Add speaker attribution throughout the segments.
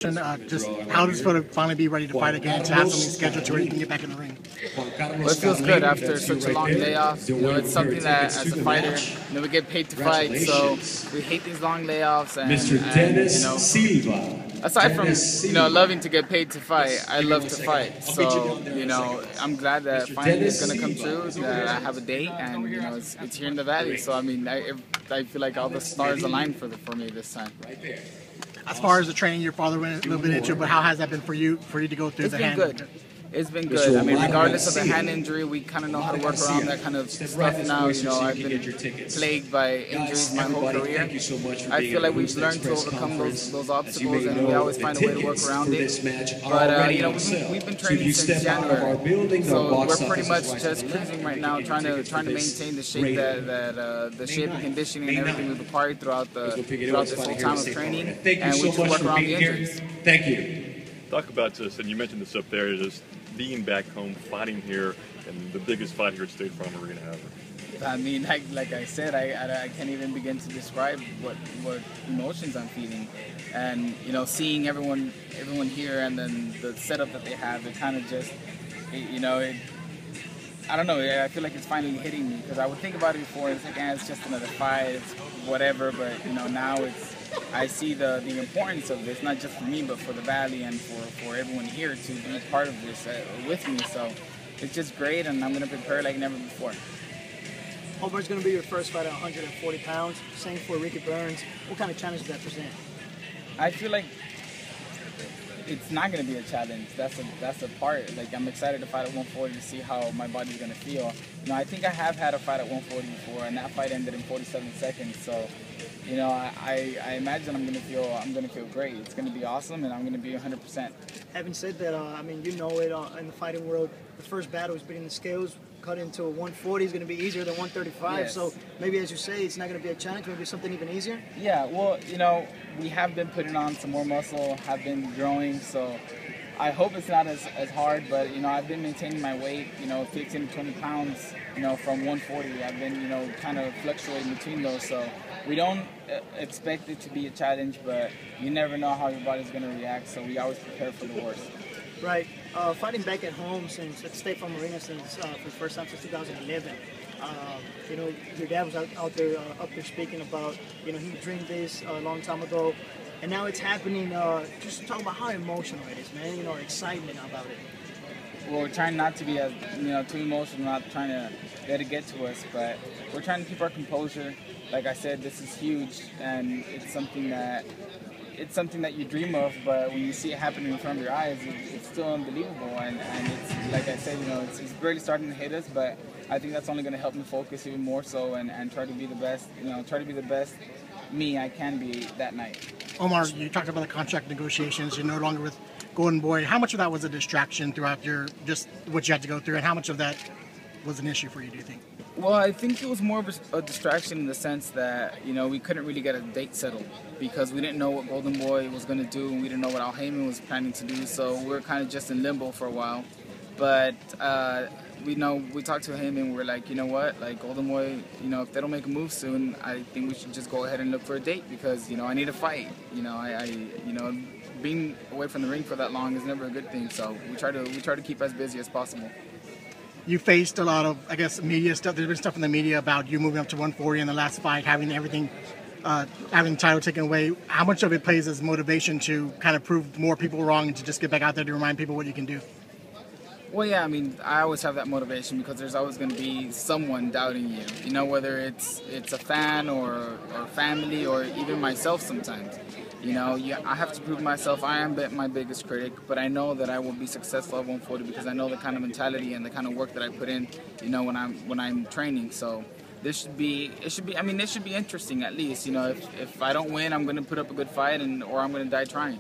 Speaker 1: Just how does it feel to finally be ready to fight again, to have something scheduled to where you can get back in the ring?
Speaker 2: Well, it feels good after such a long layoff. You know, it's something that as a fighter, you know, we get paid to fight, so we hate these long layoffs. And you know, aside from, you know, loving to get paid to fight, I love to fight. So, you know, I'm glad that finally it's going to come true, that I have a date, and, you know, it's here in the Valley. So, I mean, I feel like all the stars aligned for me this time.
Speaker 1: As far as the training, your father went a little bit into, but how has that been for you to go through the hand?
Speaker 2: It's been good. It's been good. I mean, regardless of the hand injury, we kind of know how to work around that kind of stuff now. You know, I've been plagued by injuries my whole career. I feel like we've learned to overcome those obstacles, and we always find a way to work around it. But, you know, we've been training since January, so we're pretty much just cruising right now, trying to maintain the shape the shape and conditioning and everything we've acquired throughout this whole time of training, and we just work around the injuries.
Speaker 3: Thank you.
Speaker 4: Talk about this, and you mentioned this up there, just being back home, fighting here, and the biggest fight here at State Farm Arena ever.
Speaker 2: I mean, like I said, I can't even begin to describe what emotions I'm feeling, and you know, seeing everyone here, and then the setup that they have, it kind of just, you know, I don't know. I feel like it's finally hitting me, because I would think about it before. It's like, it's just another fight, it's whatever. But you know, now I see the importance of this, not just for me, but for the Valley and for everyone here to be part of this with me. So it's just great, and I'm going to prepare like never before.
Speaker 5: Omar's going to be your first fight at 140 pounds. Same for Ricky Burns. What kind of challenge does that present?
Speaker 2: I feel like it's not going to be a challenge. That's a part. Like, I'm excited to fight at 140 to see how my body's going to feel. You know, I think I have had a fight at 140 before, and that fight ended in 47 seconds. So, you know, I imagine I'm gonna feel great. It's gonna be awesome, and I'm gonna be 100%.
Speaker 5: Having said that, I mean, you know it in the fighting world. The first battle is beating the scales. Cut into a 140 is going to be easier than 135.
Speaker 2: Yes.
Speaker 5: So maybe, as you say, it's not going to be a challenge. Maybe something even easier.
Speaker 2: Yeah. Well, you know, we have been putting on some more muscle, have been growing. So I hope it's not as hard. But you know, I've been maintaining my weight. You know, 15 to 20 pounds. You know, from 140. I've been, you know, kind of fluctuating between those. So we don't expect it to be a challenge, but you never know how your body's going to react. So we always prepare for the worst.
Speaker 5: Right. Fighting back at home since at State Farm Arena for the first time since 2011. You know, your dad was out there speaking about, you know, he dreamed this a long time ago, and now it's happening. Just talk about how emotional it is, man. You know, excitement about it.
Speaker 2: Well, we're trying not to be as, you know, too emotional, not trying to let it get to us, but we're trying to keep our composure. Like I said, this is huge, and it's something that you dream of, but when you see it happening in front of your eyes, it's still unbelievable. And it's, like I said, you know, it's really starting to hit us, but I think that's only going to help me focus even more so and try to be the best, you know, try to be the best me I can be that night.
Speaker 1: Omar, you talked about the contract negotiations. You're no longer with Golden Boy. How much of that was a distraction throughout just what you had to go through, and how much of that was an issue for you, do you think?
Speaker 2: Well, I think it was more of a distraction in the sense that, you know, we couldn't really get a date settled because we didn't know what Golden Boy was going to do, and we didn't know what Al Heyman was planning to do, so we were kind of just in limbo for a while. But we talked to him, and we're like, you know what, like Golden Boy, you know, if they don't make a move soon, I think we should just go ahead and look for a date because, you know, I need a fight. You know, you know, being away from the ring for that long is never a good thing, so we try to keep as busy as possible.
Speaker 1: You faced a lot of, I guess, media stuff. There's been stuff in the media about you moving up to 140 in the last fight, having everything, having the title taken away. How much of it plays as motivation to kind of prove more people wrong and to just get back out there to remind people what you can do?
Speaker 2: Well, yeah, I mean, I always have that motivation because there's always going to be someone doubting you. You know, whether it's a fan or family or even myself sometimes. You know, I have to prove myself. I am my biggest critic, but I know that I will be successful at 140 because I know the kind of mentality and the kind of work that I put in, you know, when I'm training. So it should be interesting at least. You know, if I don't win, I'm going to put up a good fight or I'm going to die trying.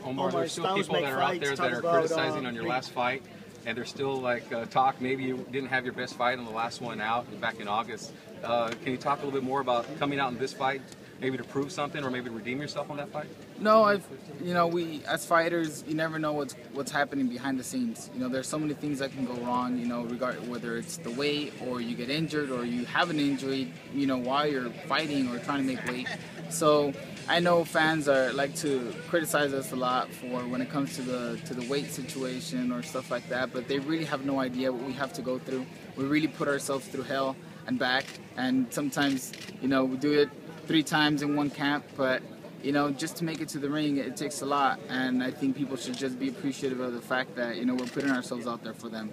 Speaker 6: Omar, there's still people that are out there that are criticizing on your last fight, and there's still like talk. Maybe you didn't have your best fight on the last one out back in August. Can you talk a little bit more about coming out in this fight? Maybe to prove something or maybe to redeem yourself on that fight?
Speaker 2: No, you know, we as fighters, you never know what's happening behind the scenes. You know, there's so many things that can go wrong, you know, whether it's the weight or you get injured or you have an injury, you know, while you're fighting or trying to make weight. So I know fans like to criticize us a lot for when it comes to the weight situation or stuff like that, but they really have no idea what we have to go through. We really put ourselves through hell and back, and sometimes, you know, we do it 3 times in one camp, but you know, just to make it to the ring, it takes a lot, and I think people should just be appreciative of the fact that, you know, we're putting ourselves out there for them.